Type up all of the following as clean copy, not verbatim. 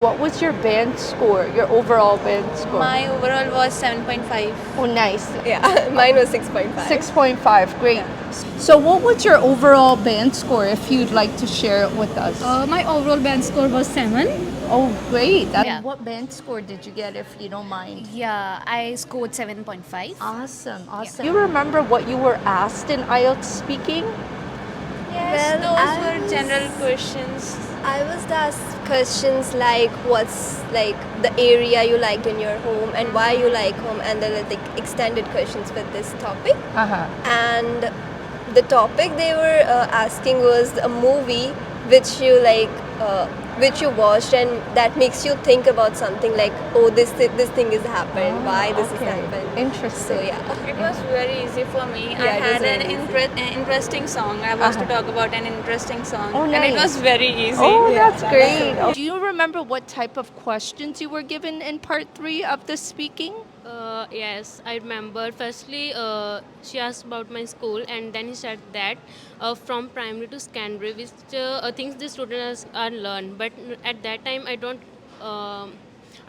What was your band score, your overall band score? My overall was 7.5. Oh, nice. Yeah, mine was 6.5. 6.5, great. So what was your overall band score, if you'd like to share it with us? My overall band score was 7. Oh, great. Yeah. What band score did you get, if you don't mind? Yeah, I scored 7.5. Awesome, awesome. Do you remember what you were asked in IELTS speaking? Yes, Well, those were general questions. I was asked questions like what's like the area you liked in your home and why you like home, and then like extended questions with this topic. Uh-huh. And the topic they were asking was a movie which you which you watched and that makes you think about something like, oh, this thing has happened, why this has happened. Interesting. So yeah. It was very easy for me. I Yeah, it was had an very easy. interesting song. I was to talk about an interesting song. Oh, And it nice. was very easy. Oh, that's great. Do you remember what type of questions you were given in part 3 of the speaking? Yes, I remember. Firstly, she asked about my school, and then he said that from primary to secondary, which things the students are learned. But at that time, I don't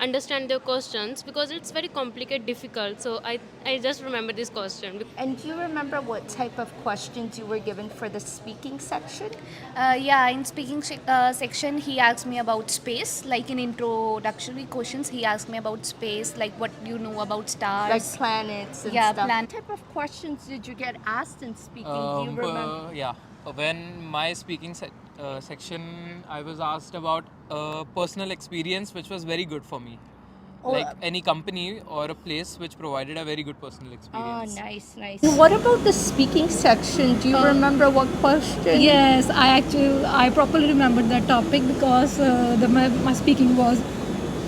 understand the questions because it's very complicated, difficult. So I just remember this question. And do you remember what type of questions you were given for the speaking section? Yeah, in speaking section, he asked me about space. Like in introductory questions, he asked me about space, like what you know about stars. Like planets and Yeah, stuff. planet. What type of questions did you get asked in speaking? Do you remember? Yeah, when my speaking section, I was asked about a personal experience which was very good for me. Like any company or a place which provided a very good personal Oh, experience. nice, nice. What about the speaking section? Do you remember what question? Yes, I properly remembered that topic because my speaking was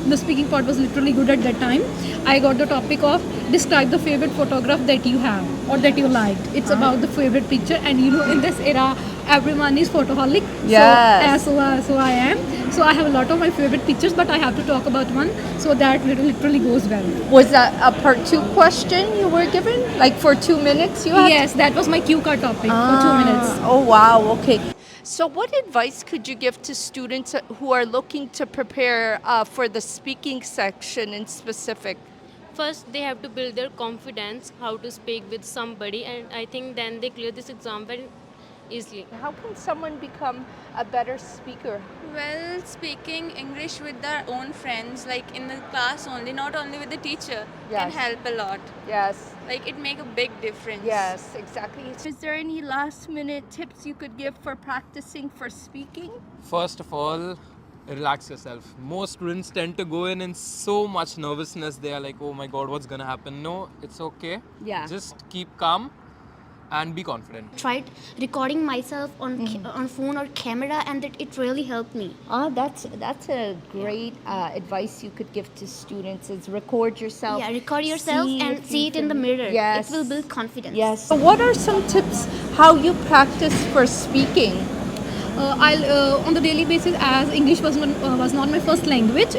the speaking part was literally good at that time. I got the topic of describe the favorite photograph that you have or that you liked. It's about the favorite picture, and in this era, everyone is photoholic. Yes. So I am. So I have a lot of my favorite pictures, but I have to talk about one, so that literally goes well. Was that a part 2 question you were given? Like for 2 minutes you had? Yes, that was my cue card topic for 2 minutes. Oh, wow, okay. So what advice could you give to students who are looking to prepare for the speaking section in specific? First, they have to build their confidence, how to speak with somebody, and I think then they clear this exam very easily. How can someone become a better speaker? Well, speaking English with their own friends, like in the class only, not only with the teacher, can Yes. help a lot. Yes. Like it make a big difference. Yes, exactly. Is there any last minute tips you could give for practicing for speaking? First of all, relax yourself. Most students tend to go in so much nervousness. They are like, oh my god, what's gonna happen? No, it's okay. Yeah. Just keep calm and be confident. Tried recording myself on on phone or camera, and that it really helped me. That's a great advice you could give to students is record yourself. Yeah, record yourself and if see you it in the can- mirror. Yes. It will build confidence. Yes. So what are some tips how you practice for speaking? I'll on the daily basis, as English was not my first language.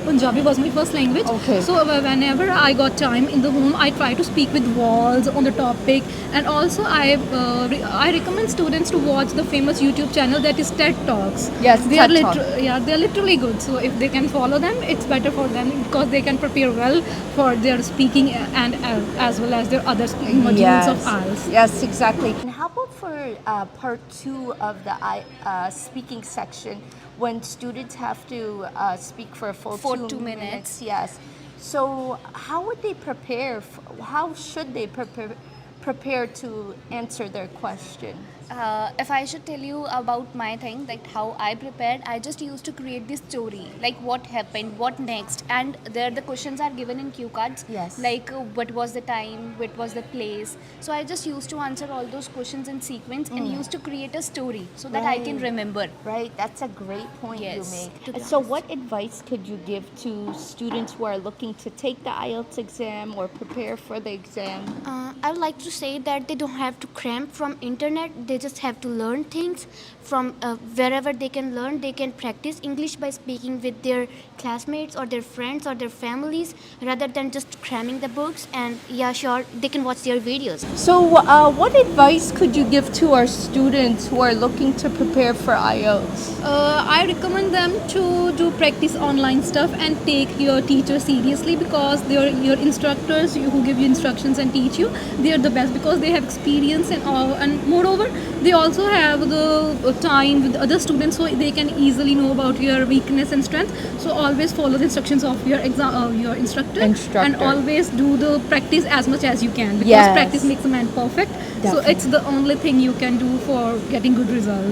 Punjabi was my first language. Okay. So whenever I got time in the home, I try to speak with walls on the topic, and also I recommend students to watch the famous YouTube channel that is TED Talks. Yes, they TED are Talk. they're literally good. So if they can follow them, it's better for them because they can prepare well for their speaking and as well as their other modules of IELTS. Yes, exactly. And how about for part 2 of the speaking section when students have to speak for a full For 2 2 minutes. Yes. So how would they prepare? How should they prepare to answer their question? If I should tell you about my thing, like how I prepared, I just used to create this story, like what happened, what next, and there the questions are given in cue cards. Yes. Like what was the time, what was the place. So I just used to answer all those questions in sequence and used to create a story so that I can Right. remember. Right, that's a great point you Yes, make. to be So, what advice could you give to students who are looking to take the IELTS exam or prepare for the exam? I would like to say that they don't have to cram from internet. They just have to learn things from wherever they can learn. They can practice English by speaking with their classmates or their friends or their families, rather than just cramming the books. And yeah, sure, they can watch their videos. So, what advice could you give to our students who are looking to prepare for IELTS? I recommend them to do practice online stuff and take your teacher seriously, because your instructors who give you instructions and teach you, they are the best because they have experience and moreover they also have the time with other students, so they can easily know about your weakness and strength. So always follow the instructions of your your instructor, and always do the practice as much as you can, because Yes. practice makes a man perfect. So it's the only thing you can do for getting good results.